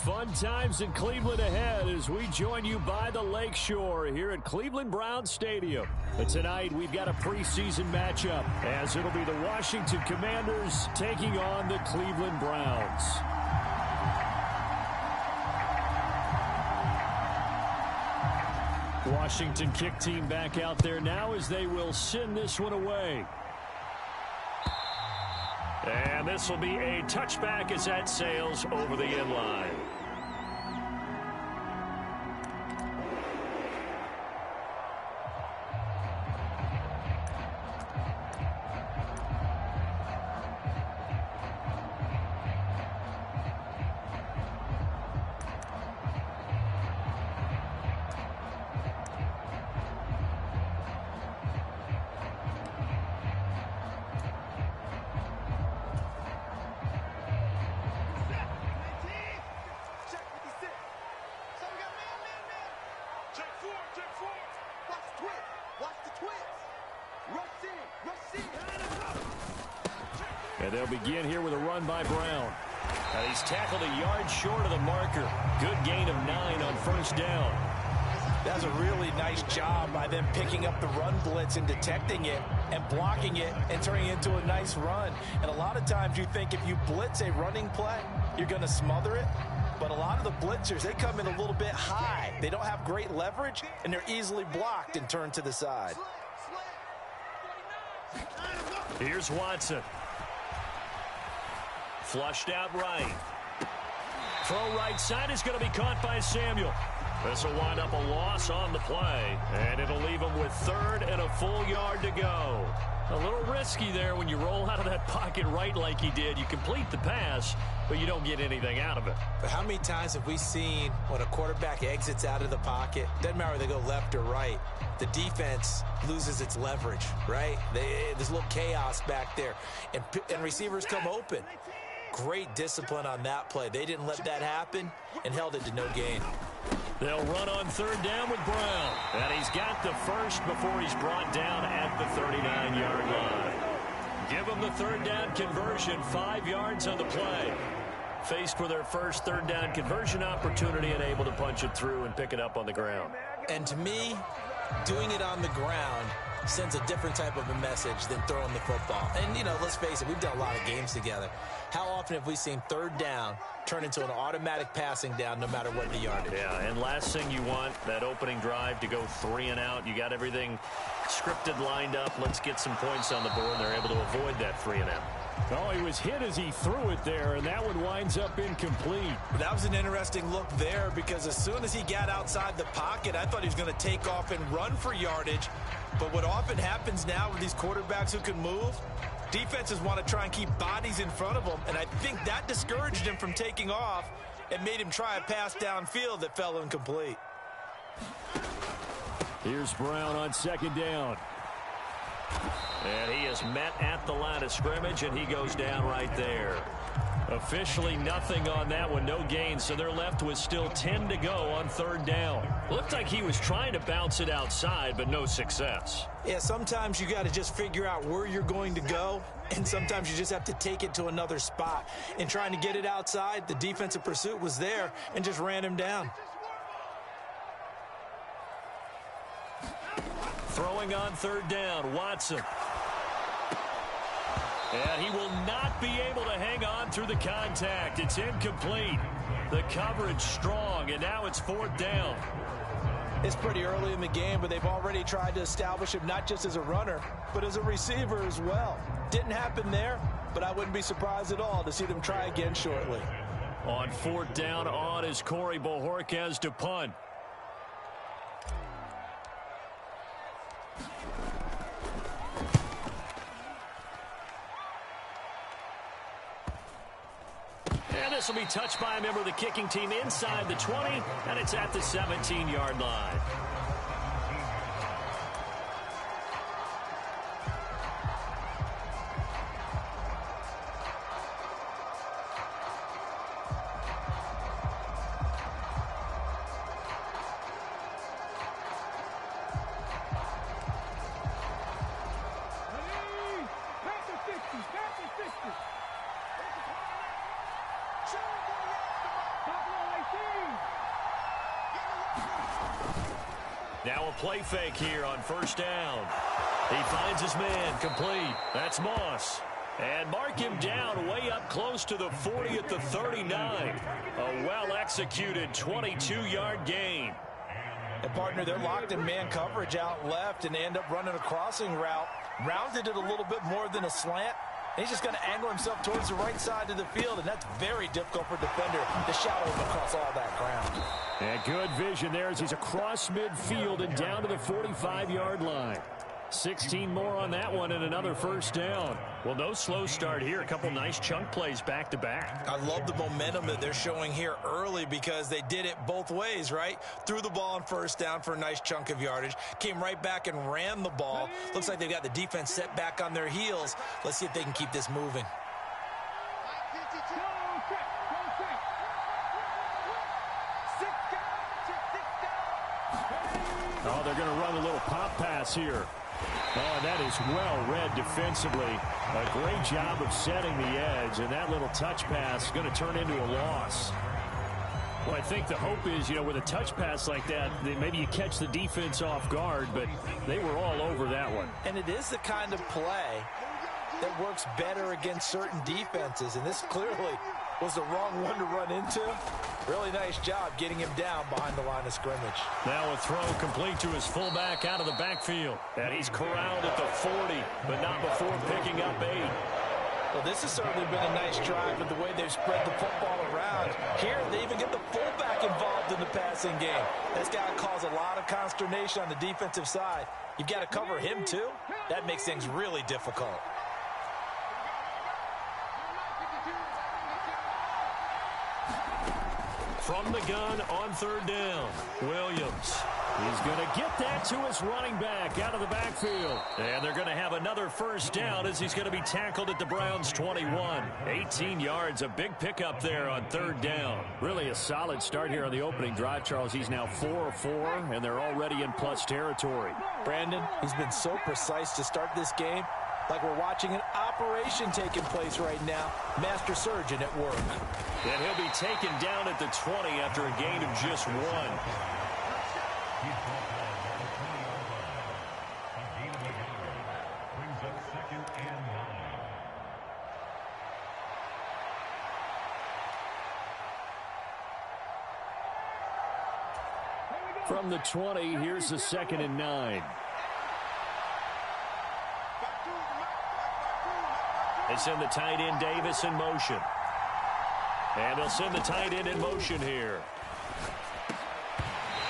Fun times in Cleveland ahead as we join you by the Lakeshore here at Cleveland Browns Stadium. But tonight we've got a preseason matchup as it'll be the Washington Commanders taking on the Cleveland Browns. Washington kick team back out there now as they will send this one away. And this will be a touchback as that sails over the end line. And they'll begin here with a run by Brown. And he's tackled a yard short of the marker. Good gain of 9 on first down. That's a really nice job by them picking up the run blitz and detecting it and blocking it and turning it into a nice run. And a lot of times you think if you blitz a running play, you're going to smother it. But a lot of the blitzers, they come in a little bit high. They don't have great leverage, and they're easily blocked and turned to the side. Here's Watson. Flushed out right. Throw right side is going to be caught by Samuel. This will wind up a loss on the play, and it'll leave him with 3rd and a full yard to go. A little risky there when you roll out of that pocket right like he did. You complete the pass, but you don't get anything out of it. But how many times have we seen when a quarterback exits out of the pocket, doesn't matter whether they go left or right, the defense loses its leverage, right? There's a little chaos back there, and receivers come open. Great discipline on that play. They didn't let that happen and held it to no gain. They'll run on 3rd down with Brown. And he's got the first before he's brought down at the 39-yard line. Give them the 3rd down conversion, 5 yards on the play. Faced with their first 3rd down conversion opportunity and able to punch it through and pick it up on the ground. And to me, doing it on the ground sends a different type of a message than throwing the football. And, you know, let's face it, we've done a lot of games together. How often have we seen 3rd down turn into an automatic passing down no matter what the yardage? Yeah, and last thing you want, that opening drive to go 3 and out. You got everything scripted, lined up. Let's get some points on the board. They're able to avoid that 3 and out. Oh, he was hit as he threw it there, and that one winds up incomplete. That was an interesting look there because as soon as he got outside the pocket, I thought he was going to take off and run for yardage. But what often happens now with these quarterbacks who can move, defenses want to try and keep bodies in front of them, and I think that discouraged him from taking off and made him try a pass downfield that fell incomplete. Here's Brown on 2nd down. And he is met at the line of scrimmage, and he goes down right there. Officially nothing on that one, no gain, so they're left with still 10 to go on 3rd down. Looked like he was trying to bounce it outside, but no success. Yeah, sometimes you got to just figure out where you're going to go, and sometimes you just have to take it to another spot. In trying to get it outside, the defensive pursuit was there and just ran him down. Throwing on 3rd down, Watson. And he will not be able to hang on through the contact. It's incomplete. The coverage strong, and now it's 4th down. It's pretty early in the game, but they've already tried to establish him not just as a runner, but as a receiver as well. Didn't happen there, but I wouldn't be surprised at all to see them try again shortly. On 4th down, on is Corey Bojorquez to punt. And this will be touched by a member of the kicking team inside the 20, and it's at the 17-yard line. Now a play fake here on first down. He finds his man, complete. That's Moss. And mark him down way up close to the 40 at the 39. A well-executed 22-yard gain. And, partner, they're locked in man coverage out left, and they end up running a crossing route. Rounded it a little bit more than a slant. He's just going to angle himself towards the right side of the field, and that's very difficult for a defender to shadow him across all that ground. And good vision there as he's across midfield and down to the 45-yard line. 16 more on that one and another first down. Well, no slow start here. A couple nice chunk plays back-to-back. I love the momentum that they're showing here early because they did it both ways, right? Threw the ball on first down for a nice chunk of yardage. Came right back and ran the ball. Looks like they've got the defense set back on their heels. Let's see if they can keep this moving. Oh, they're going to run a little pop pass here. Oh, that is well read defensively. A great job of setting the edge, and that little touch pass is going to turn into a loss. Well, I think the hope is, with a touch pass like that, maybe you catch the defense off guard, but they were all over that one. And it is the kind of play that works better against certain defenses, and this clearly was the wrong one to run into. Really nice job getting him down behind the line of scrimmage. Now a throw complete to his fullback out of the backfield. And he's corralled at the 40, but not before picking up 8. Well, this has certainly been a nice drive with the way they've spread the football around. Here, they even get the fullback involved in the passing game. That's got to cause a lot of consternation on the defensive side. You've got to cover him, too. That makes things really difficult. From the gun on third down, Williams. He's going to get that to his running back out of the backfield. And they're going to have another first down as he's going to be tackled at the Browns' 21. 18 yards, a big pickup there on third down. Really a solid start here on the opening drive, Charles. He's now 4 of 4, and they're already in plus territory. Brandon, he's been so precise to start this game. Like we're watching an operation taking place right now. Master surgeon at work. And he'll be taken down at the 20 after a gain of just 1. From the 20, here's the 2nd and 9. They send the tight end Davis in motion. And they'll send the tight end in motion here.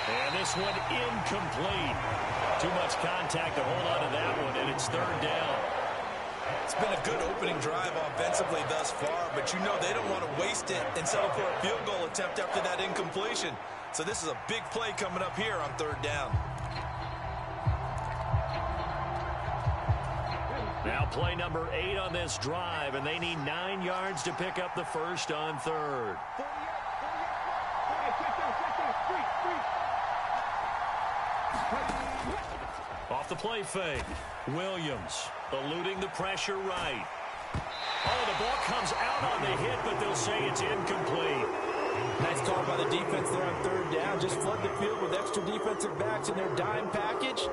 And this one incomplete. Too much contact to hold on to that one, and it's third down. It's been a good opening drive offensively thus far, but they don't want to waste it and settle for a field goal attempt after that incompletion. So this is a big play coming up here on third down. Now play number 8 on this drive, and they need 9 yards to pick up the first on third. Off the play fake, Williams eluding the pressure right. Oh, the ball comes out on the hit, but they'll say it's incomplete. Nice call by the defense there on third down. Just flood the field with extra defensive backs in their dime package.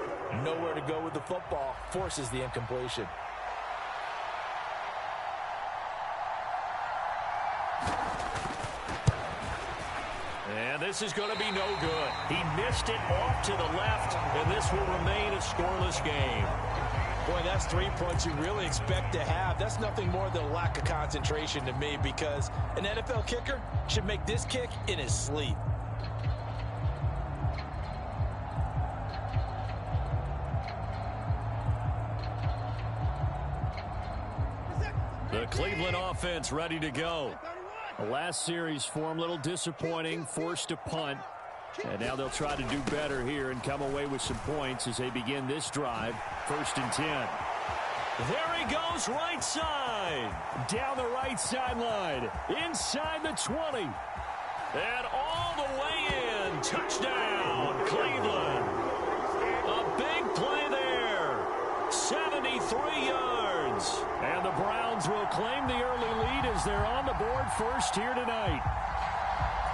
Nowhere to go with the football. Forces the incompletion. And this is going to be no good. He missed it off to the left, and this will remain a scoreless game. Boy, that's 3 points you really expect to have. That's nothing more than a lack of concentration to me, because an NFL kicker should make this kick in his sleep. The Cleveland offense ready to go. The last series form, a little disappointing, forced to punt. And now they'll try to do better here and come away with some points as they begin this drive. 1st and 10. There he goes, right side. Down the right sideline. Inside the 20. And all the way in. Touchdown, Cleveland. A big play there. 73 yards. And the Browns will claim the early lead as they're on the board first here tonight.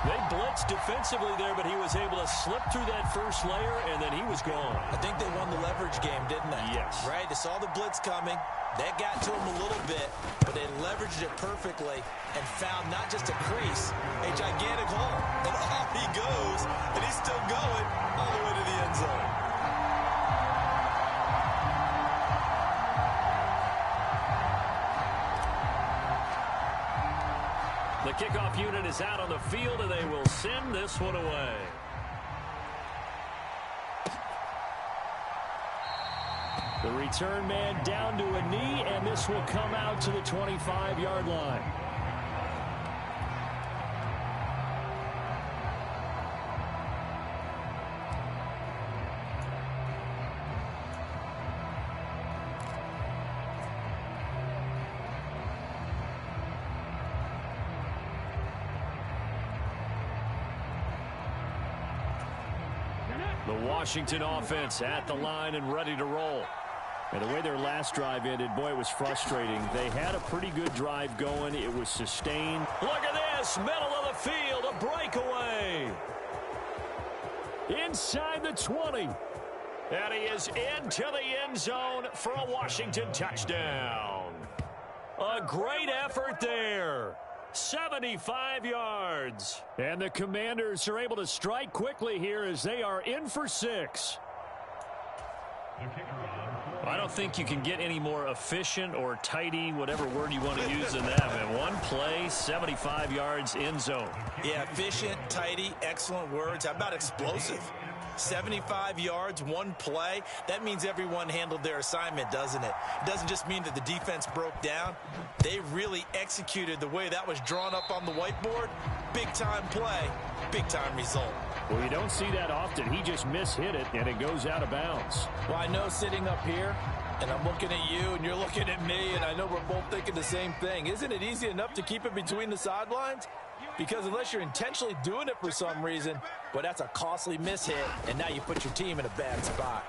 They blitzed defensively there, but he was able to slip through that first layer, and then he was gone. I think they won the leverage game, didn't they? Yes. Right? They saw the blitz coming. That got to him a little bit, but they leveraged it perfectly and found not just a crease, a gigantic hole. And off he goes, and he's still going all the way to the end zone. The kickoff unit is out on the field, and they will send this one away. The return man down to a knee, and this will come out to the 25-yard line. The Washington offense at the line and ready to roll. And the way their last drive ended, boy, it was frustrating. They had a pretty good drive going. It was sustained. Look at this, middle of the field, a breakaway. Inside the 20. And he is into the end zone for a Washington touchdown. A great effort there. 75 yards. And the Commanders are able to strike quickly here as they are in for 6. I don't think you can get any more efficient or tidy, whatever word you want to use in that. Man, one play, 75 yards, end zone. Yeah, efficient, tidy, excellent words. How about explosive? 75 yards, one play. That means everyone handled their assignment, doesn't it? It doesn't just mean that the defense broke down. They really executed the way that was drawn up on the whiteboard. Big-time play, big-time result. Well, you don't see that often. He just mishit it, and it goes out of bounds. Well, I know sitting up here, and I'm looking at you, and you're looking at me, and I know we're both thinking the same thing. Isn't it easy enough to keep it between the sidelines? Because unless you're intentionally doing it for some reason, but that's a costly mishit, and now you put your team in a bad spot.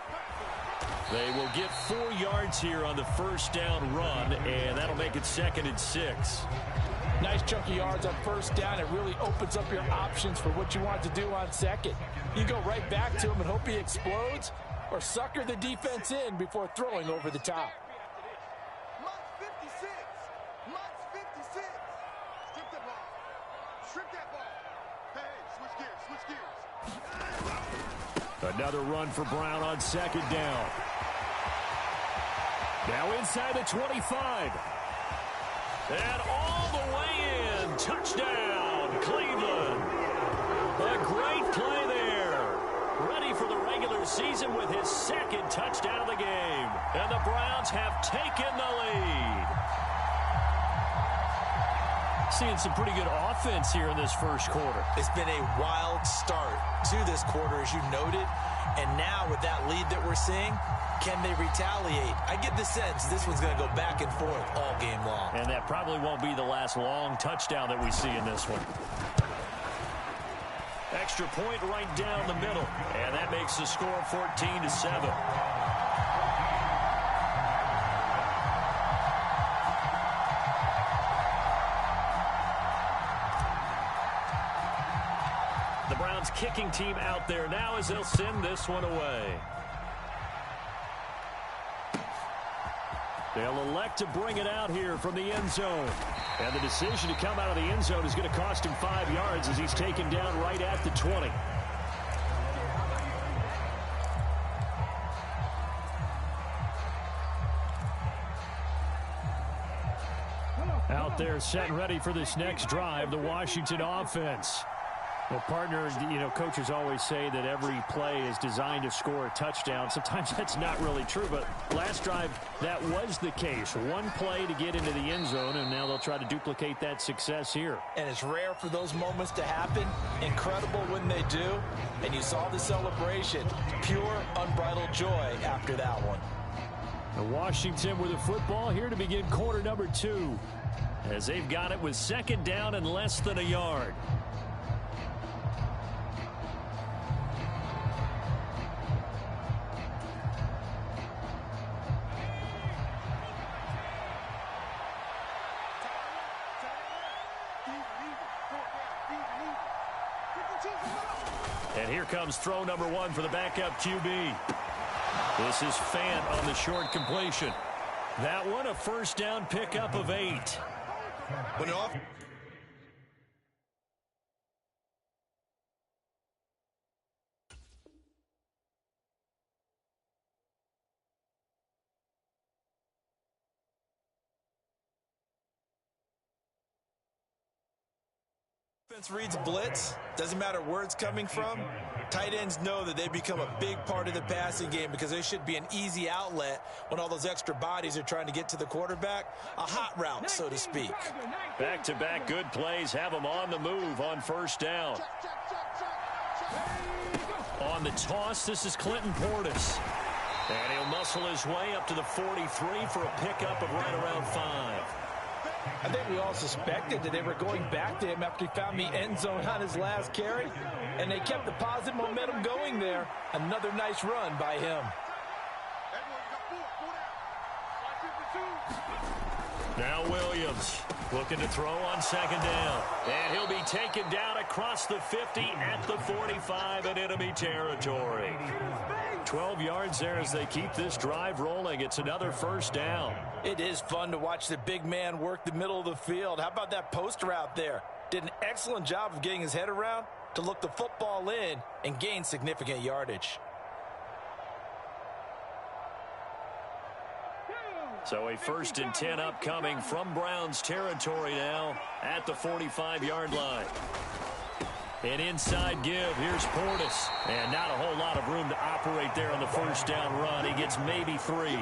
They will get 4 yards here on the first down run, and that'll make it 2nd and 6. Nice chunky yards on first down. It really opens up your options for what you want to do on second. You go right back to him and hope he explodes, or sucker the defense in before throwing over the top. Another run for Brown on 2nd down. Now inside the 25. And all the way in. Touchdown, Cleveland. A great play there. Ready for the regular season with his 2nd touchdown of the game. And the Browns have taken the lead. Seeing some pretty good offense here in this first quarter. It's been a wild start to this quarter, as you noted. And now with that lead that we're seeing, can they retaliate? I get the sense this one's going to go back and forth all game long. And that probably won't be the last long touchdown that we see in this one. Extra point right down the middle. And that makes the score 14-7. The Browns kicking team out there now as they'll send this one away. They'll elect to bring it out here from the end zone. And the decision to come out of the end zone is going to cost him 5 yards as he's taken down right at the 20. Out there set and ready for this next drive, the Washington offense. Well, partner, coaches always say that every play is designed to score a touchdown. Sometimes that's not really true, but last drive, that was the case. One play to get into the end zone, and now they'll try to duplicate that success here. And it's rare for those moments to happen. Incredible when they do. And you saw the celebration. Pure, unbridled joy after that one. The Washington with the football here to begin quarter number 2, as they've got it with 2nd down and less than a yard. And here comes throw number 1 for the backup QB. This is Fant on the short completion. That one a first down pickup of 8. When off. Defense reads blitz. Doesn't matter where it's coming from. Tight ends know that they become a big part of the passing game because they should be an easy outlet when all those extra bodies are trying to get to the quarterback. A hot route, so to speak. Back-to-back good plays have them on the move on first down. On the toss, this is Clinton Portis. And he'll muscle his way up to the 43 for a pickup of right around 5. I think we all suspected that they were going back to him after he found the end zone on his last carry, and they kept the positive momentum going there. Another nice run by him. Now Williams looking to throw on second down. And he'll be taken down across the 50 at the 45 in enemy territory. 12 yards there as they keep this drive rolling. It's another first down. It is fun to watch the big man work the middle of the field. How about that post route there? Did an excellent job of getting his head around to look the football in and gain significant yardage. So a 1st and 10 upcoming from Browns territory now at the 45-yard line. An inside give. Here's Portis. And not a whole lot of room to operate there on the first down run. He gets maybe 3.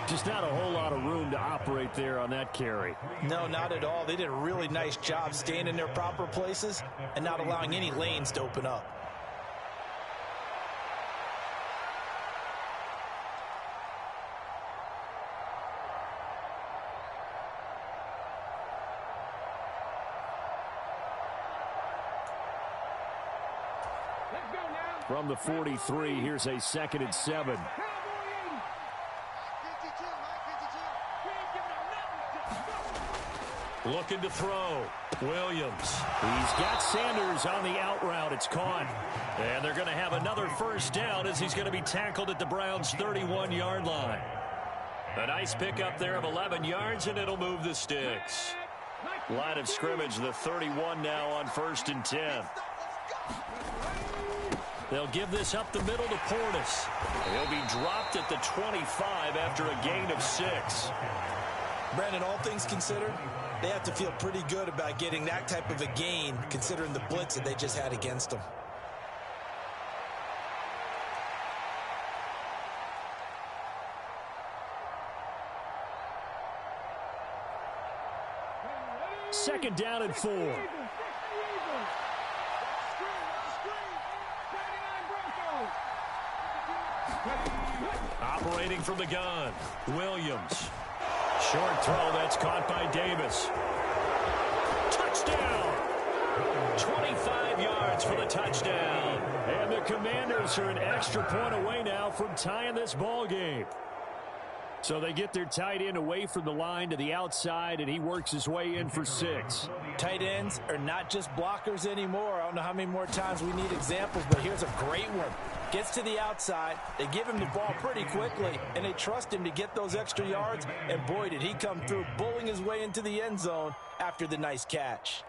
Just not a whole lot of room to operate there on that carry. No, not at all. They did a really nice job staying in their proper places and not allowing any lanes to open up. From the 43, here's a 2nd and 7. Looking to throw. Williams. He's got Sanders on the out route. It's caught. And they're going to have another first down as he's going to be tackled at the Browns' 31-yard line. A nice pickup there of 11 yards, and it'll move the sticks. Line of scrimmage, the 31 now on 1st and 10. They'll give this up the middle to Portis. He'll be dropped at the 25 after a gain of 6. Brandon, all things considered, they have to feel pretty good about getting that type of a gain considering the blitz that they just had against them. Second down and 4. Operating from the gun, Williams. Short throw that's caught by Davis. Touchdown! 25 yards for the touchdown. And the Commanders are an extra point away now from tying this ball game. So they get their tight end away from the line to the outside, and he works his way in for 6. Tight ends are not just blockers anymore. I don't know how many more times we need examples, but here's a great one. Gets to the outside, they give him the ball pretty quickly, and they trust him to get those extra yards, and boy, did he come through, bulling his way into the end zone after the nice catch.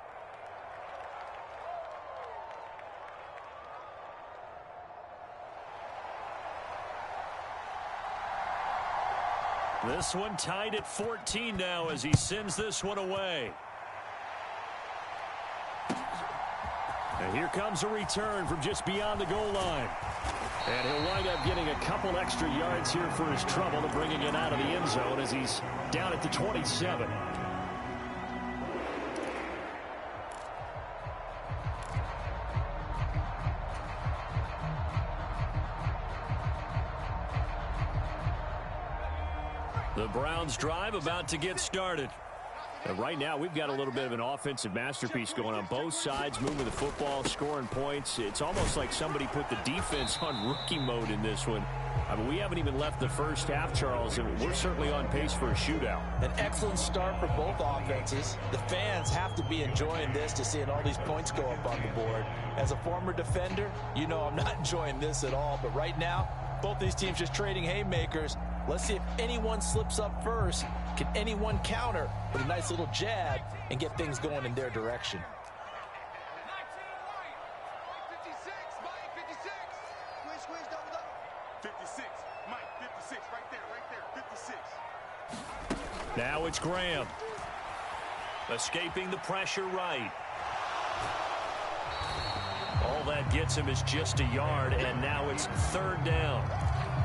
This one tied at 14 now as he sends this one away. And here comes a return from just beyond the goal line. And he'll wind up getting a couple extra yards here for his trouble to bringing it out of the end zone as he's down at the 27. The Browns drive about to get started. And right now, we've got a little bit of an offensive masterpiece going on. Both sides moving the football, scoring points. It's almost like somebody put the defense on rookie mode in this one. I mean, we haven't even left the first half, Charles, and we're certainly on pace for a shootout. An excellent start for both offenses. The fans have to be enjoying this, to seeing all these points go up on the board. As a former defender, you know I'm not enjoying this at all. But right now, both these teams just trading haymakers. Let's see if anyone slips up first. Can anyone counter with a nice little jab and get things going in their direction? 56, Mike, 56, right there, 56. Now it's Graham. Escaping the pressure right. All that gets him is just a yard, and now it's third down.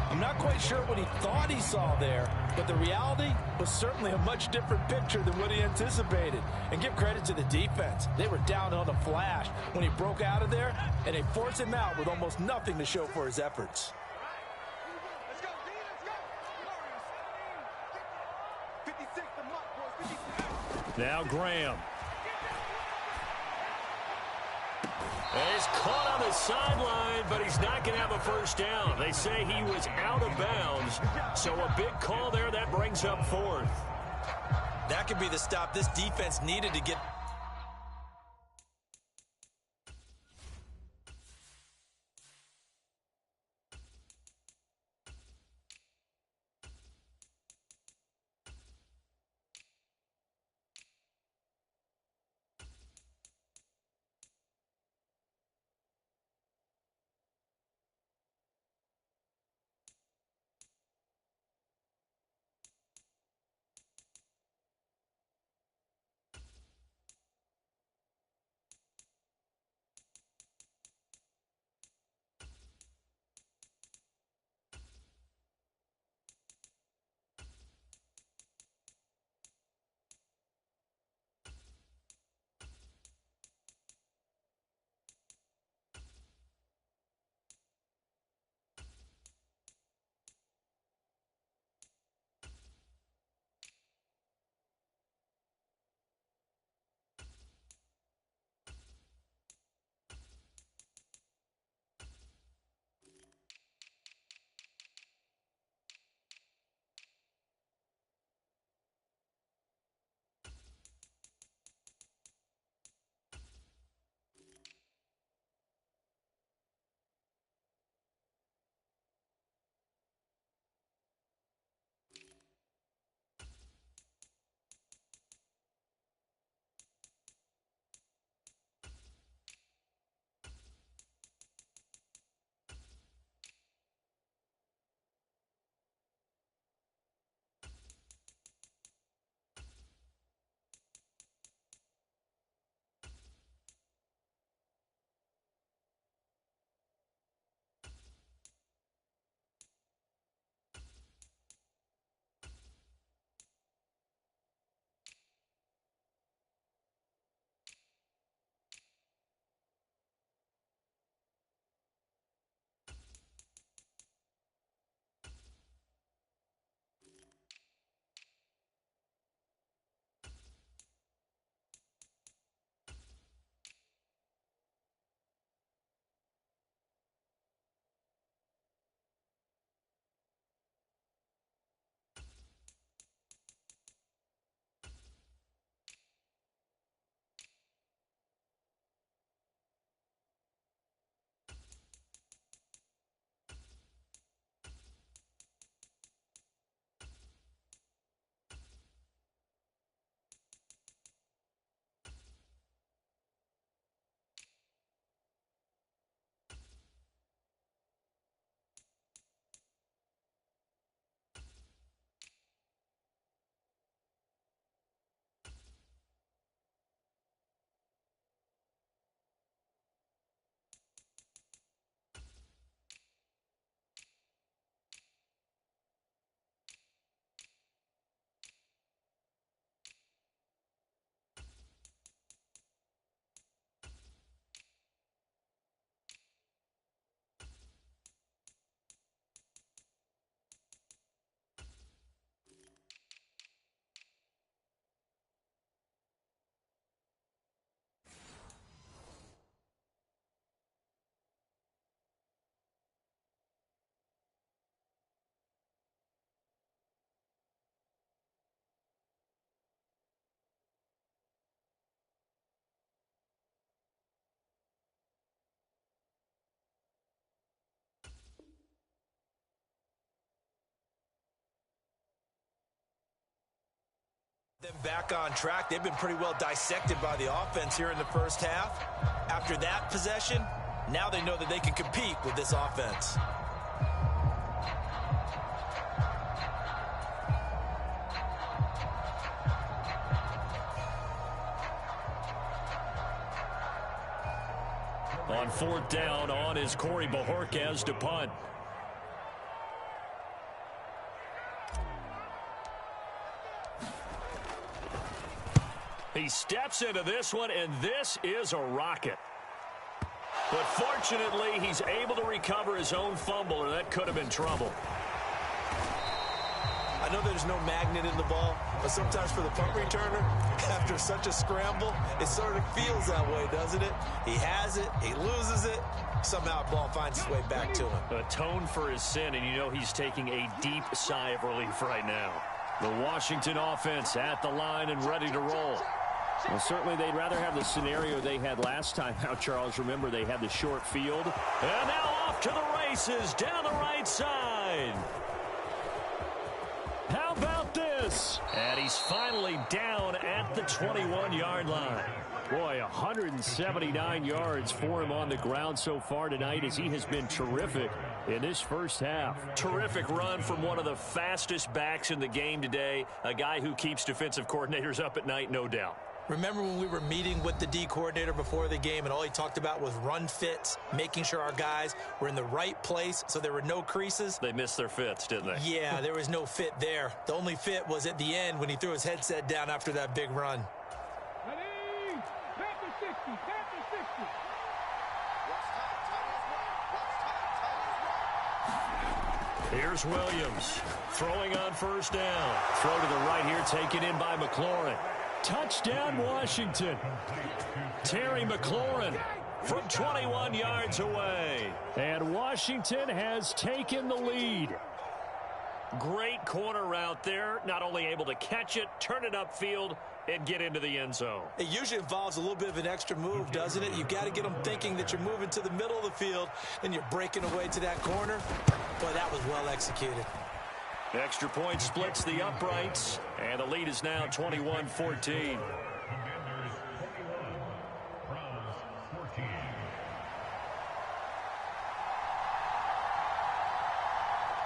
I'm not quite sure what he thought he saw there, but the reality was certainly a much different picture than what he anticipated. And give credit to the defense. They were down on a flash when he broke out of there, and they forced him out with almost nothing to show for his efforts. Let's go, D, let's go. 56, the mark, boys, 56. Now Graham. He's caught on the sideline, but he's not going to have a first down. They say he was out of bounds, so a big call there that brings up fourth. That could be the stop this defense needed to get. Them back on track. They've been pretty well dissected by the offense here in the first half. After that possession, now they know that they can compete with this offense. On fourth down, on is Corey Bojorquez to punt. He steps into this one, and this is a rocket. But fortunately, he's able to recover his own fumble, or that could have been trouble. I know there's no magnet in the ball, but sometimes for the punt returner, after such a scramble, it sort of feels that way, doesn't it? He has it, he loses it, somehow the ball finds its way back to him. Atone for his sin, and you know he's taking a deep sigh of relief right now. The Washington offense at the line and ready to roll. Well, certainly they'd rather have the scenario they had last time out, Charles. Remember, they had the short field. And now off to the races down the right side. How about this? And he's finally down at the 21-yard line. Boy, 179 yards for him on the ground so far tonight as he has been terrific in this first half. Terrific run from one of the fastest backs in the game today, a guy who keeps defensive coordinators up at night, no doubt. Remember when we were meeting with the D coordinator before the game and all he talked about was run fits, making sure our guys were in the right place so there were no creases? They missed their fits, didn't they? Yeah, there was no fit there. The only fit was at the end when he threw his headset down after that big run. Ready? Panther 60, Panther 60. Here's Williams throwing on first down. Throw to the right here, taken in by McLaurin. Touchdown, Washington. Terry McLaurin from 21 yards away. And Washington has taken the lead. Great corner route there. Not only able to catch it, turn it upfield, and get into the end zone. It usually involves a little bit of an extra move, doesn't it? You've got to get them thinking that you're moving to the middle of the field, and you're breaking away to that corner. Boy, that was well executed. Extra point splits the uprights, and the lead is now 21-14.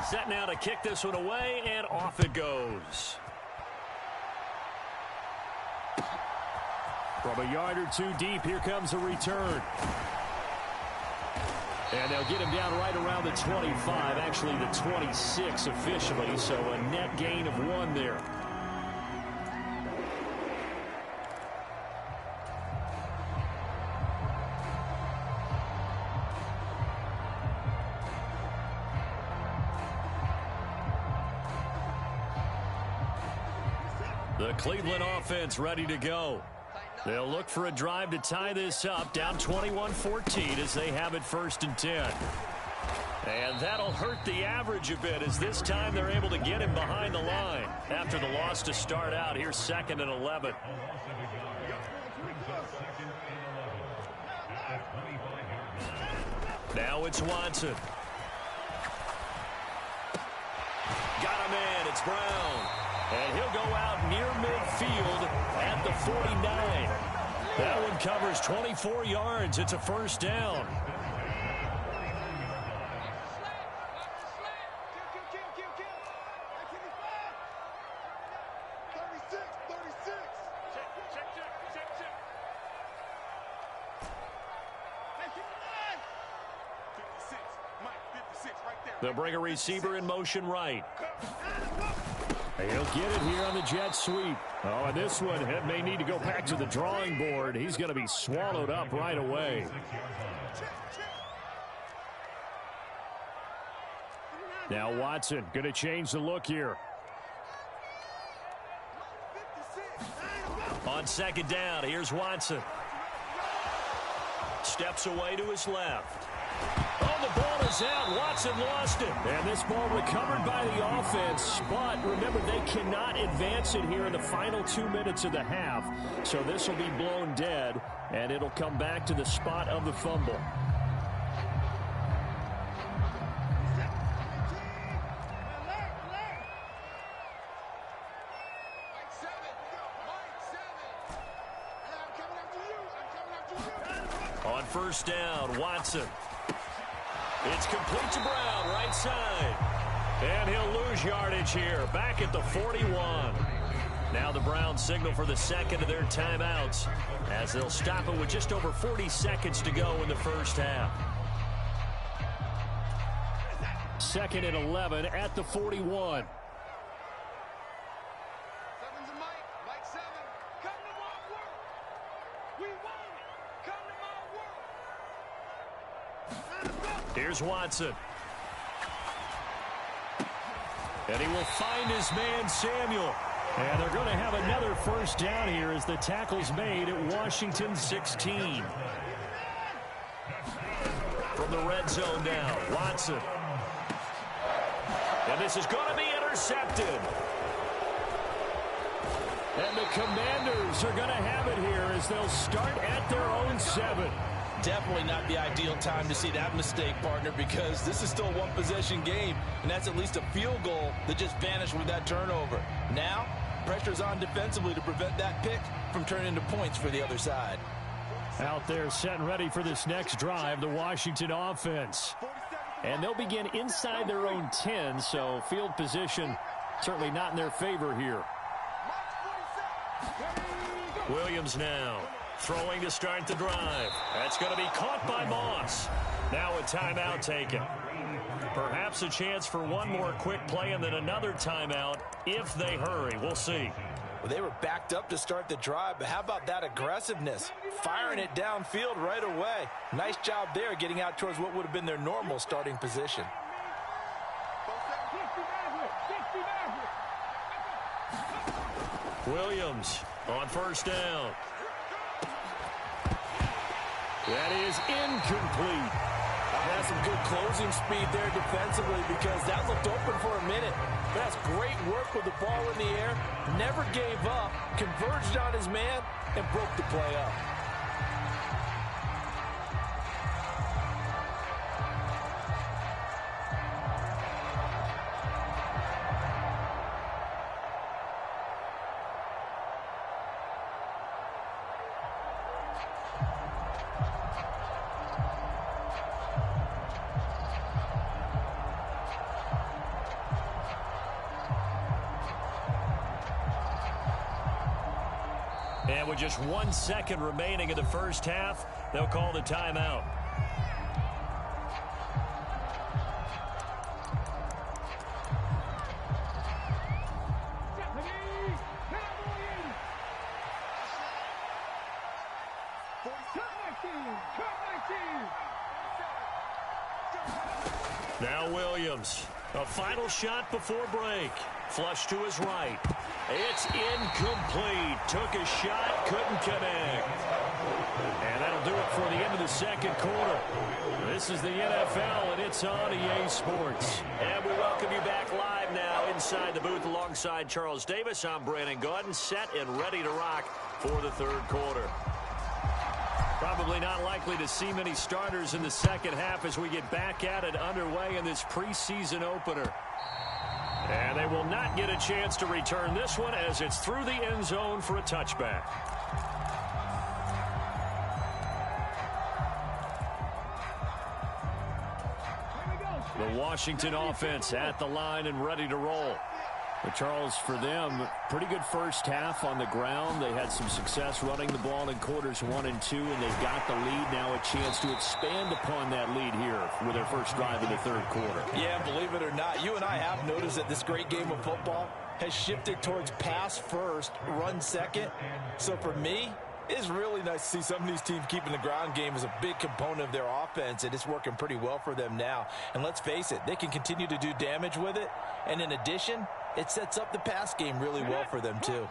Set now to kick this one away, and off it goes. From a yard or two deep, here comes a return. And they'll get him down right around the 25, actually the 26 officially, so a net gain of 1 there. The Cleveland offense ready to go. They'll look for a drive to tie this up, down 21-14 as they have it 1st and 10. And that'll hurt the average a bit as this time they're able to get him behind the line. After the loss to start out, here's 2nd and 11. Now it's Watson. Got him in. It's Brown. And he'll go out near midfield at the 49. That one covers 24 yards. It's a 1st down. They'll bring a receiver in motion right. He'll get it here on the jet sweep. Oh, and this one may need to go back to the drawing board. He's going to be swallowed up right away. Now Watson going to change the look here. On 2nd down, here's Watson. Steps away to his left. Oh, the ball is out. Watson lost it. And this ball recovered by the offense. But remember, they cannot advance it here in the final 2 minutes of the half. So this will be blown dead, and it'll come back to the spot of the fumble. first down. Watson. It's complete to Brown, right side. And he'll lose yardage here, back at the 41. Now the Browns signal for the second of their timeouts as they'll stop it with just over 40 seconds to go in the first half. 2nd and 11 at the 41. Here's Watson. And he will find his man, Samuel. And they're going to have another first down here as the tackle's made at Washington 16. From the red zone now, Watson. And this is going to be intercepted. And the Commanders are going to have it here as they'll start at their own 7. Definitely not the ideal time to see that mistake, partner, because this is still a one-possession game, and that's at least a field goal that just vanished with that turnover. Now, pressure's on defensively to prevent that pick from turning into points for the other side. Out there set and ready for this next drive, the Washington offense. And they'll begin inside their own 10, so field position certainly not in their favor here. Williams now. Throwing to start the drive. That's going to be caught by Moss. Now a timeout taken. Perhaps a chance for one more quick play and then another timeout if they hurry. We'll see. Well, they were backed up to start the drive, but how about that aggressiveness? Firing it downfield right away. Nice job there getting out towards what would have been their normal starting position. Williams on first down. That is incomplete. That's some good closing speed there defensively because that looked open for a minute. That's great work with the ball in the air. Never gave up, converged on his man, and broke the play up. And with just 1 second remaining in the first half, they'll call the timeout. Now Williams, a final shot before break. Flush to his right. It's incomplete. Took a shot, couldn't connect. And that'll do it for the end of the second quarter. This is the NFL, and it's on EA Sports. And we welcome you back live now inside the booth alongside Charles Davis. I'm Brandon Gaudin, set and ready to rock for the third quarter. Probably not likely to see many starters in the second half as we get back at it underway in this preseason opener. And they will not get a chance to return this one as it's through the end zone for a touchback. The Washington offense at the line and ready to roll. But Charles, for them, pretty good first half on the ground. They had some success running the ball in quarters 1 and 2, and they've got the lead. Now a chance to expand upon that lead here with their first drive in the third quarter. Yeah, believe it or not, you and I have noticed that this great game of football has shifted towards pass first, run second. So for me, it's really nice to see some of these teams keeping the ground game as a big component of their offense, and it's working pretty well for them now. And let's face it, they can continue to do damage with it. And in addition, it sets up the pass game really well for them, too.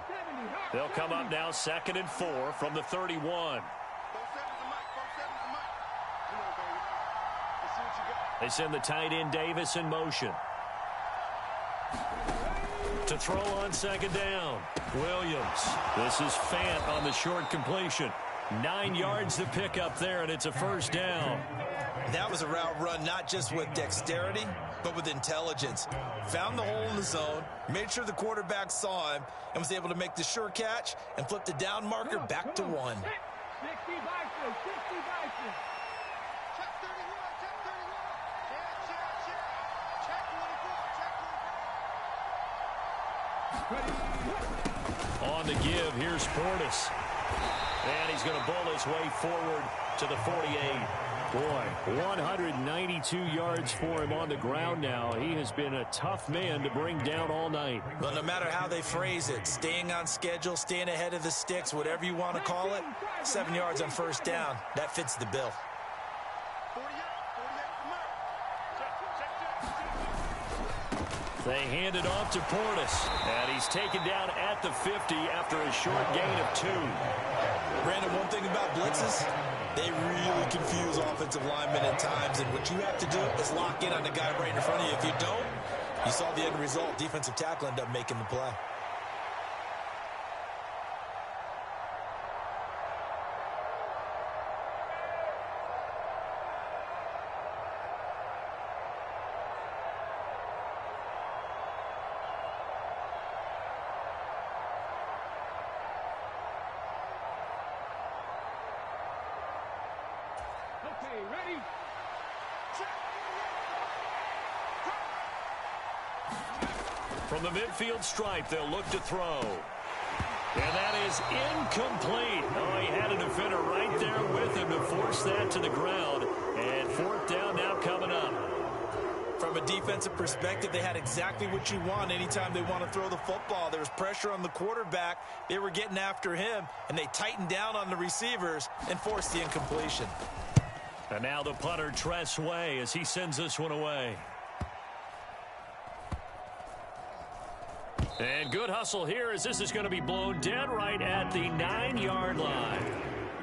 They'll come up now 2nd and 4 from the 31. They send the tight end Davis in motion. To throw on second down, Williams. This is Fant on the short completion. 9 yards to pick up there, and it's a first down. That was a route run not just with dexterity, but with intelligence. Found the hole in the zone, made sure the quarterback saw him, and was able to make the sure catch and flip the down marker back to 1. Check 31, check 31. Check 24. On the give, here's Portis. And he's going to bowl his way forward to the 48. Boy, 192 yards for him on the ground now. He has been a tough man to bring down all night. Well, no matter how they phrase it, staying on schedule, staying ahead of the sticks, whatever you want to call it, 7 yards on first down, that fits the bill. 48, come on. Check. They hand it off to Portis. And he's taken down at the 50 after a short gain of 2. Brandon, one thing about blitzes, they really confuse offensive linemen at times, and what you have to do is lock in on the guy right in front of you. If you don't, you saw the end result. Defensive tackle ended up making the play. From the midfield stripe, they'll look to throw. And that is incomplete. Oh, he had a defender right there with him to force that to the ground. And fourth down now coming up. From a defensive perspective, they had exactly what you want anytime they want to throw the football. There was pressure on the quarterback. They were getting after him, and they tightened down on the receivers and forced the incompletion. And now the punter, Tress Way, as he sends this one away. And good hustle here as this is going to be blown dead right at the 9-yard line.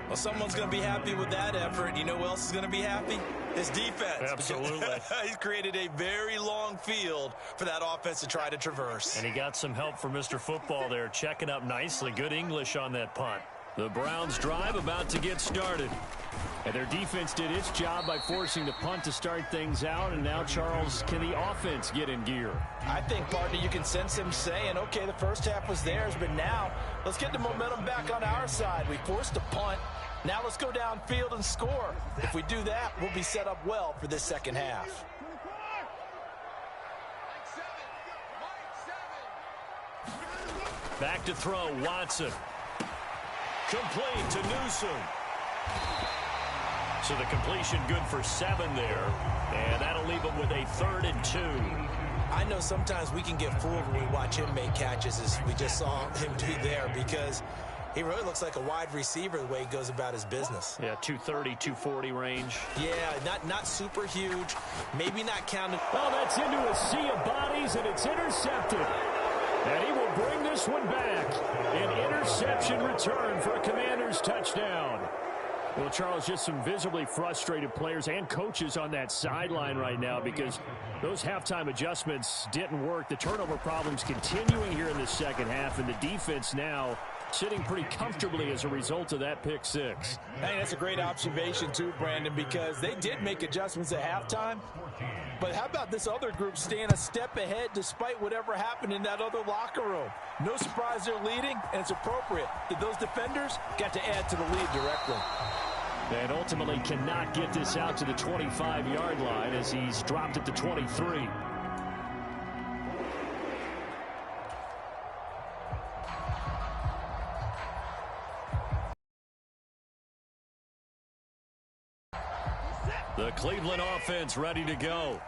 Well, someone's going to be happy with that effort. You know who else is going to be happy? His defense. Absolutely. He's created a very long field for that offense to try to traverse. And he got some help from Mr. Football there, checking up nicely. Good English on that punt. The Browns' drive about to get started. And their defense did its job by forcing the punt to start things out. And now, Charles, can the offense get in gear? I think, partner, you can sense him saying, okay, the first half was theirs, but now let's get the momentum back on our side. We forced a punt. Now let's go downfield and score. If we do that, we'll be set up well for this second half. Back to throw, Watson. Complete to Newsom. So the completion good for 7 there. And that'll leave him with a 3rd and 2. I know sometimes we can get fooled when we watch him make catches, as we just saw him do there, because he really looks like a wide receiver the way he goes about his business. Yeah, 230, 240 range. Yeah, not super huge, maybe not counted. Oh, that's into a sea of bodies, and it's intercepted. And he will bring this one back. An interception return for a Commanders touchdown. Well, Charles, just some visibly frustrated players and coaches on that sideline right now because those halftime adjustments didn't work. The turnover problems continuing here in the second half, and the defense now sitting pretty comfortably as a result of that pick 6. I think that's a great observation too, Brandon, because they did make adjustments at halftime. But how about this other group staying a step ahead despite whatever happened in that other locker room? No surprise they're leading, and it's appropriate that those defenders got to add to the lead directly. And ultimately cannot get this out to the 25-yard line as he's dropped it to 23. The Cleveland offense ready to go.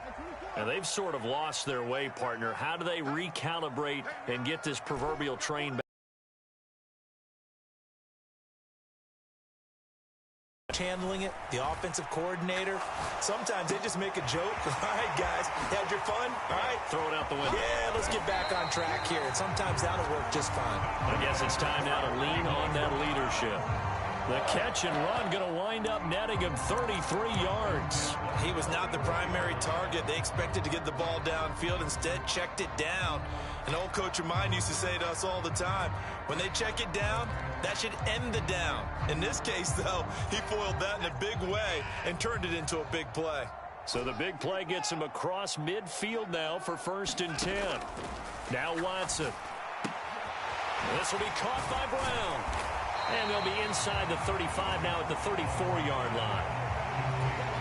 And they've sort of lost their way, partner. How do they recalibrate and get this proverbial train back? Handling it, the offensive coordinator. Sometimes they just make a joke. All right, guys, had your fun? All right. Throw it out the window. Yeah, let's get back on track here. And sometimes that'll work just fine. I guess it's time now to lean on that leadership. The catch and run going to wind up netting him 33 yards. He was not the primary target. They expected to get the ball downfield. Instead, checked it down. An old coach of mine used to say to us all the time, when they check it down, that should end the down. In this case, though, he foiled that in a big way and turned it into a big play. So the big play gets him across midfield now for 1st and 10. Now Watson. This will be caught by Brown. And they'll be inside the 35 now at the 34-yard line.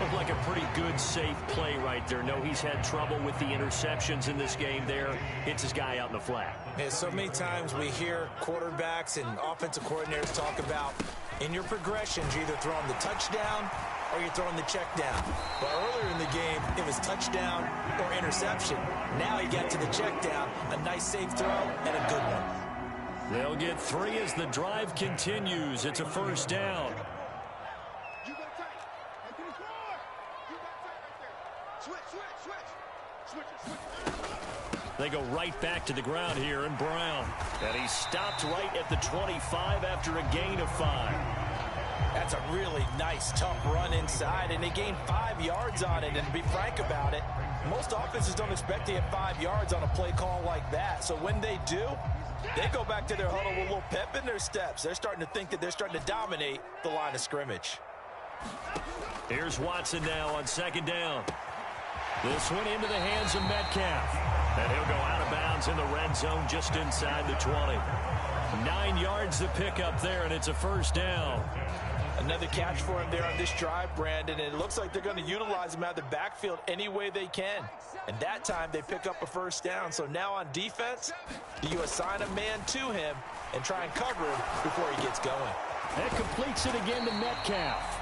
Looked like a pretty good, safe play right there. No, he's had trouble with the interceptions in this game there. Hits his guy out in the flat. Yeah, so many times we hear quarterbacks and offensive coordinators talk about in your progressions, you're either throwing the touchdown or you're throwing the check down. But earlier in the game, it was touchdown or interception. Now he got to the check down, a nice safe throw, and a good one. They'll get 3 as the drive continues. It's a first down. You got tight. And finish forward. You got tight right there. Switch. They go right back to the ground here, and Brown. And he stopped right at the 25 after a gain of 5. That's a really nice, tough run inside, and they gained 5 yards on it. And to be frank about it, most offenses don't expect to get 5 yards on a play call like that. So when they do, they go back to their huddle with a little pep in their steps. They're starting to think that they're starting to dominate the line of scrimmage. Here's Watson now on second down. This one into the hands of Metcalf. And he'll go out of bounds in the red zone just inside the 20. 9 yards to pick up there, and it's a first down. Another catch for him there on this drive, Brandon. And it looks like they're going to utilize him out of the backfield any way they can. And that time they pick up a first down. So now on defense, do you assign a man to him and try and cover him before he gets going? That completes it again to Metcalf.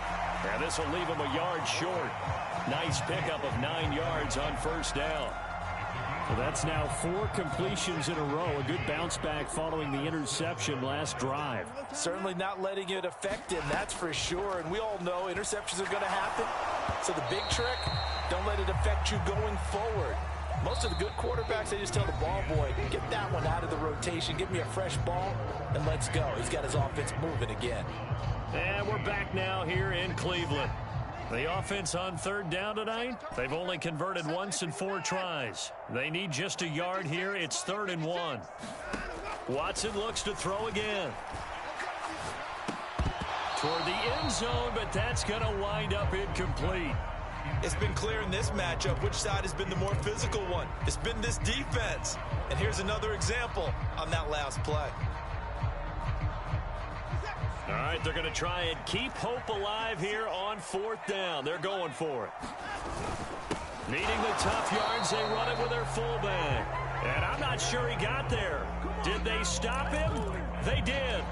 And this will leave him a yard short. Nice pickup of 9 yards on first down. Well, that's now 4 completions in a row. A good bounce back following the interception last drive. Certainly not letting it affect him, that's for sure. And we all know interceptions are going to happen. So the big trick, don't let it affect you going forward. Most of the good quarterbacks, they just tell the ball boy, get that one out of the rotation, give me a fresh ball, and let's go. He's got his offense moving again. And we're back now here in Cleveland. The offense on third down tonight, they've only converted once in 4 tries. They need just a yard here. It's 3rd and 1. Watson looks to throw again. Toward the end zone, but that's going to wind up incomplete. It's been clear in this matchup which side has been the more physical one. It's been this defense. And here's another example on that last play. All right, they're going to try and keep hope alive here on 4th down. They're going for it. Needing the tough yards, they run it with their fullback. And I'm not sure he got there. Did they stop him? They did.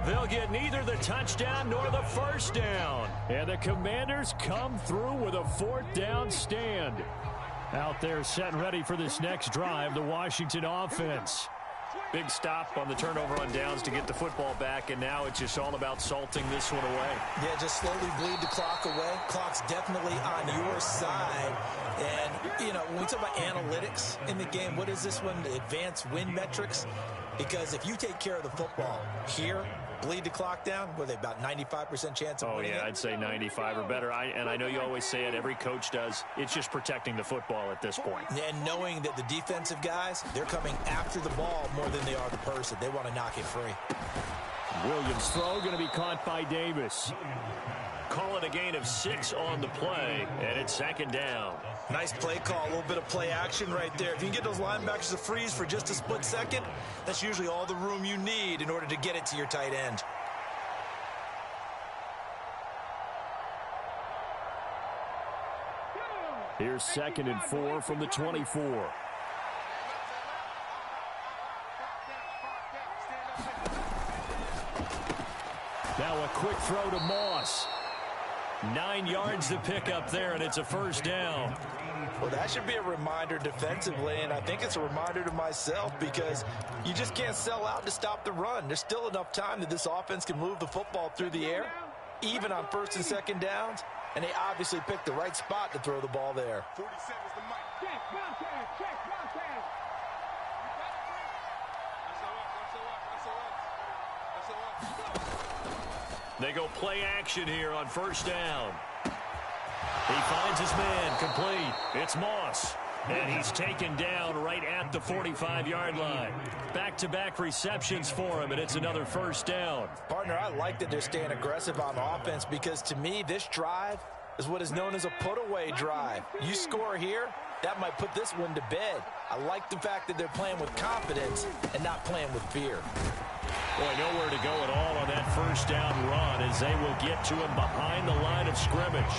They'll get neither the touchdown nor the first down. And the Commanders come through with a 4th down stand. Out there set and ready for this next drive, the Washington offense. Big stop on the turnover on downs to get the football back, and now it's just all about salting this one away. Yeah, just slowly bleed the clock away. Clock's definitely on your side. And, you know, when we talk about analytics in the game, what is this one? The advanced win metrics? Because if you take care of the football here, bleed the clock down, what are they, about 95% chance of winning it? I'd say 95 or better. And I know you always say it, every coach does. It's just protecting the football at this point. And knowing that the defensive guys, they're coming after the ball more than they are the person. They want to knock it free. Williams' throw going to be caught by Davis. Call it a gain of 6 on the play, and it's 2nd down. Nice play call, a little bit of play action right there. If you can get those linebackers to freeze for just a split second, that's usually all the room you need in order to get it to your tight end. Here's 2nd and 4 from the 24. Now a quick throw to Moss. 9 yards to pick up there, and it's a first down. Well, that should be a reminder defensively, and I think it's a reminder to myself because you just can't sell out to stop the run. There's still enough time that this offense can move the football through the air, even on 1st and 2nd downs, and they obviously picked the right spot to throw the ball there. 47's the mic. Check, broadcast, check, broadcast. They go play action here on 1st down. He finds his man complete. It's Moss. And he's taken down right at the 45-yard line. Back-to-back receptions for him, and it's another first down. Partner, I like that they're staying aggressive on offense because to me, this drive is what is known as a put-away drive. You score here, that might put this one to bed. I like the fact that they're playing with confidence and not playing with fear. Boy, nowhere to go at all on that first down run as they will get to him behind the line of scrimmage.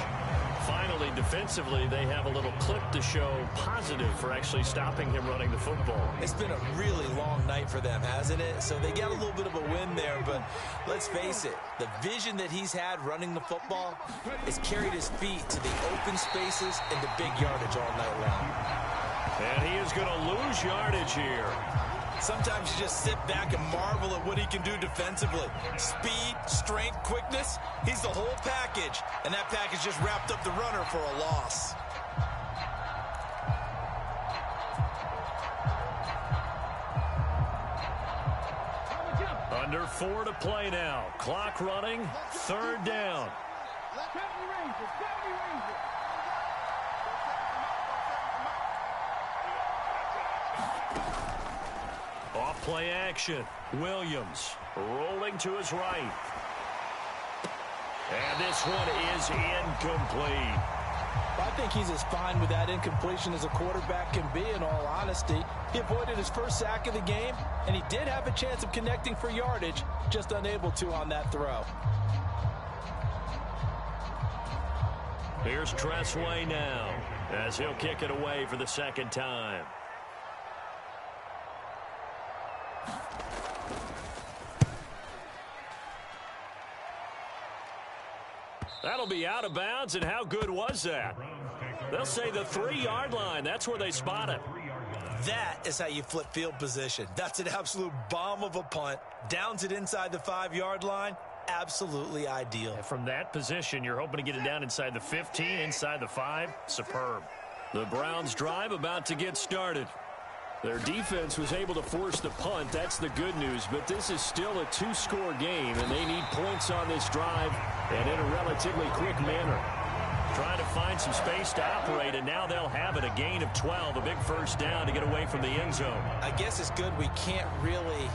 Finally, defensively, they have a little clip to show positive for actually stopping him running the football. It's been a really long night for them, hasn't it? So they got a little bit of a win there, but let's face it, the vision that he's had running the football has carried his feet to the open spaces and the big yardage all night long. And he is going to lose yardage here. Sometimes you just sit back and marvel at what he can do defensively. Speed, strength, quickness, he's the whole package. And that package just wrapped up the runner for a loss. Under 4 to play now. Clock running, third down. Off play action. Williams rolling to his right. And this one is incomplete. I think he's as fine with that incompletion as a quarterback can be, in all honesty. He avoided his first sack of the game, and he did have a chance of connecting for yardage, just unable to on that throw. Here's Tressway now as he'll kick it away for the second time. That'll be out of bounds, and how good was that? They'll say the 3-yard line. That's where they spot it. That is how you flip field position. That's an absolute bomb of a punt. Downs it inside the 5-yard line. Absolutely ideal. From that position, you're hoping to get it down inside the 15, inside the 5. Superb. The Browns' drive about to get started. Their defense was able to force the punt. That's the good news. But this is still a 2-score game, and they need points on this drive and in a relatively quick manner. Trying to find some space to operate, and now they'll have it. A gain of 12, a big first down to get away from the end zone. I guess it's good we can't really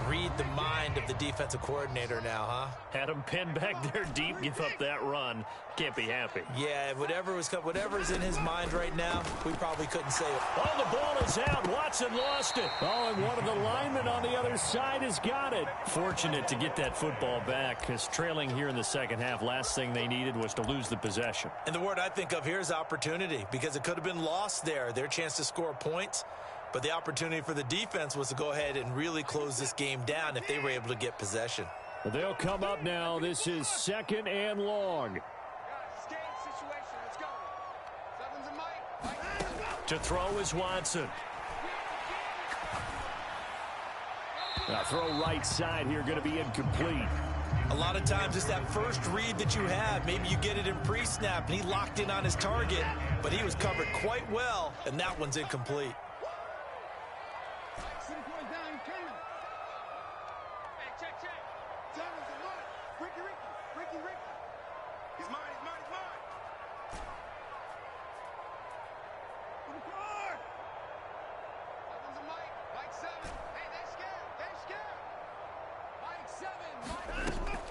read the mind of the defensive coordinator now, huh? Had him pinned back there deep, give up that run. Can't be happy. Yeah, whatever's in his mind right now, we probably couldn't say it. Oh, the ball is out. Watson lost it. Oh, and one of the linemen on the other side has got it. Fortunate to get that football back, because trailing here in the second half, last thing they needed was to lose the possession. And the word I think of here is opportunity, because it could have been lost there. Their chance to score points. But the opportunity for the defense was to go ahead and really close this game down if they were able to get possession. They'll come up now. This is 2nd and long. To throw is Watson. Now throw right side here, going to be incomplete. A lot of times it's that first read that you have. Maybe you get it in pre-snap, and he locked in on his target, but he was covered quite well, and that one's incomplete.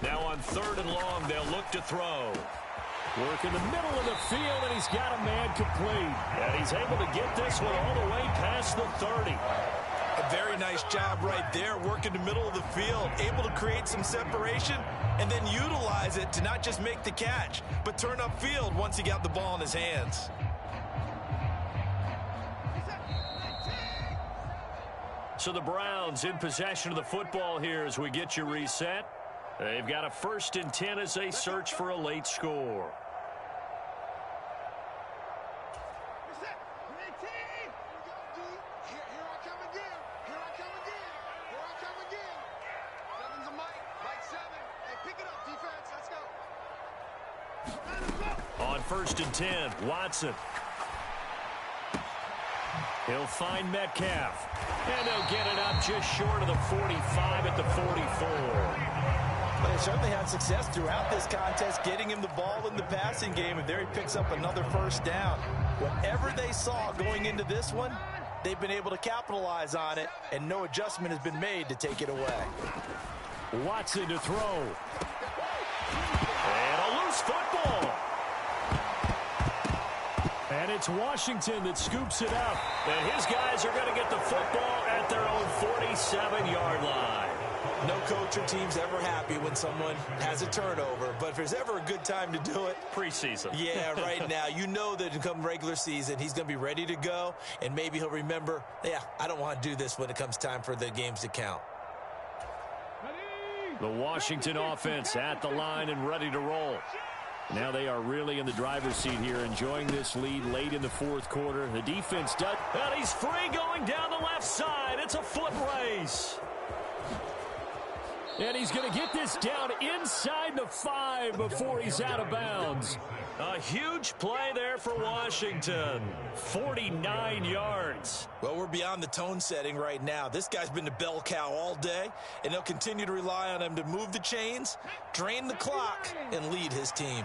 Now on 3rd and long, they'll look to throw. Work in the middle of the field, and he's got a man complete. And he's able to get this one all the way past the 30. A very nice job right there, working the middle of the field, able to create some separation, and then utilize it to not just make the catch, but turn upfield once he got the ball in his hands. So the Browns in possession of the football here as we get you reset. They've got a 1st and 10 as they search for a late score. On 1st and 10, Watson. He'll find Metcalf. And they'll get it up just short of the 45 at the 44. But they certainly had success throughout this contest, getting him the ball in the passing game, and there he picks up another first down. Whatever they saw going into this one, they've been able to capitalize on it, and no adjustment has been made to take it away. Watson to throw. And a loose football. And it's Washington that scoops it up. And his guys are going to get the football at their own 47-yard line. No coach or team's ever happy when someone has a turnover, but if there's ever a good time to do it, preseason. Yeah, right now. You know that come regular season, he's going to be ready to go, and maybe he'll remember, yeah, I don't want to do this when it comes time for the games to count. The Washington offense at the line and ready to roll. Now they are really in the driver's seat here, enjoying this lead late in the fourth quarter. The defense does. And he's free going down the left side. It's a foot race. And he's going to get this down inside the 5 before he's out of bounds. A huge play there for Washington. 49 yards. Well, we're beyond the tone setting right now. This guy's been the bell cow all day, and they'll continue to rely on him to move the chains, drain the clock, and lead his team.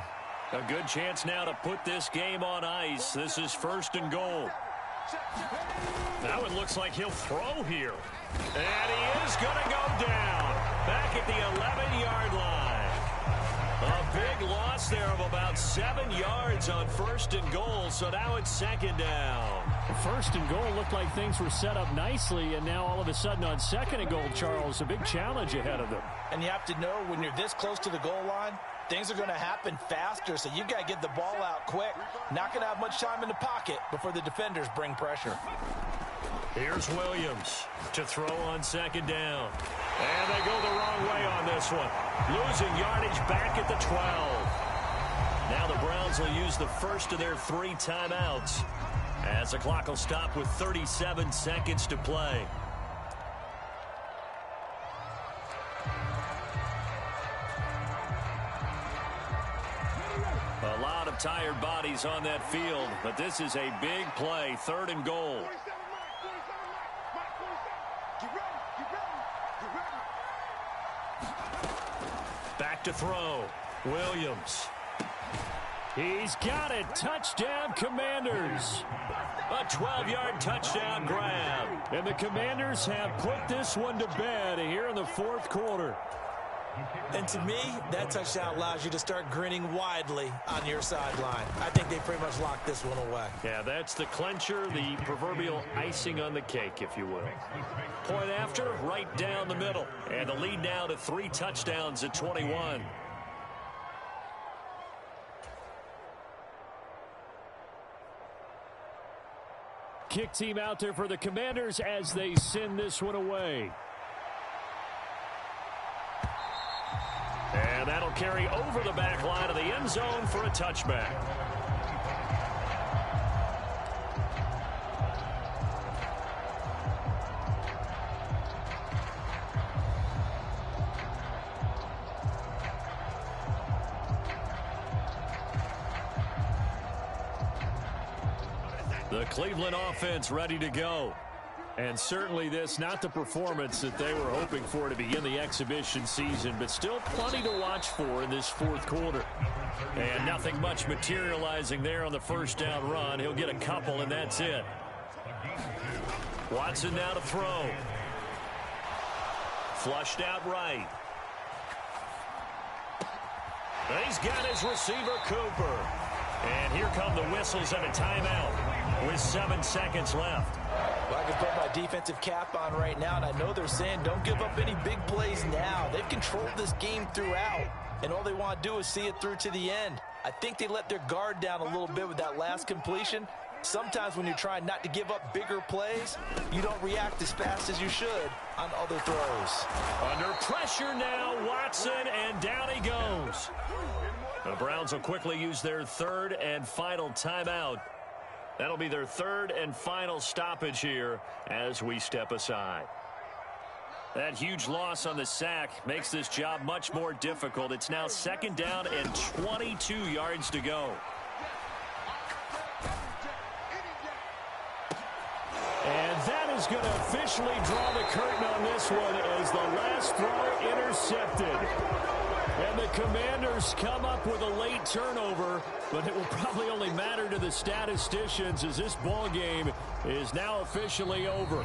A good chance now to put this game on ice. This is 1st and goal. Now it looks like he'll throw here. And he is going to go down. Back at the 11-yard line. A big loss there of about 7 yards on 1st and goal, so now it's 2nd down. 1st and goal looked like things were set up nicely, and now all of a sudden on 2nd and goal, Charles, a big challenge ahead of them. And you have to know when you're this close to the goal line, things are going to happen faster, so you've got to get the ball out quick. Not going to have much time in the pocket before the defenders bring pressure. Here's Williams to throw on 2nd down. And they go the wrong way on this one. Losing yardage back at the 12. Now the Browns will use the first of their 3 timeouts as the clock will stop with 37 seconds to play. A lot of tired bodies on that field, but this is a big play. 3rd and goal. Back to throw. Williams. He's got it. Touchdown, Commanders. A 12-yard touchdown grab. And the Commanders have put this one to bed here in the 4th quarter. And to me, that touchdown allows you to start grinning widely on your sideline. I think they pretty much locked this one away. Yeah, that's the clincher, the proverbial icing on the cake, if you will. Point after, right down the middle. And the lead now to 3 touchdowns at 21. Kick team out there for the Commanders as they send this one away. And that'll carry over the back line of the end zone for a touchback. The Cleveland offense ready to go. And certainly this, not the performance that they were hoping for to begin the exhibition season, but still plenty to watch for in this 4th quarter. And nothing much materializing there on the 1st down run. He'll get a couple, and that's it. Watson now to throw. Flushed out right. He's got his receiver, Cooper. And here come the whistles and a timeout with 7 seconds left. Well, I can put my defensive cap on right now, and I know they're saying don't give up any big plays now. They've controlled this game throughout, and all they want to do is see it through to the end. I think they let their guard down a little bit with that last completion. Sometimes when you're trying not to give up bigger plays, you don't react as fast as you should on other throws. Under pressure now, Watson, and down he goes. The Browns will quickly use their 3rd and final timeout. That'll be their 3rd and final stoppage here as we step aside. That huge loss on the sack makes this job much more difficult. It's now 2nd down and 22 yards to go. And that is going to officially draw the curtain on this one as the last throw intercepted. And the Commanders come up with a late turnover, but it will probably only matter to the statisticians as this ball game is now officially over.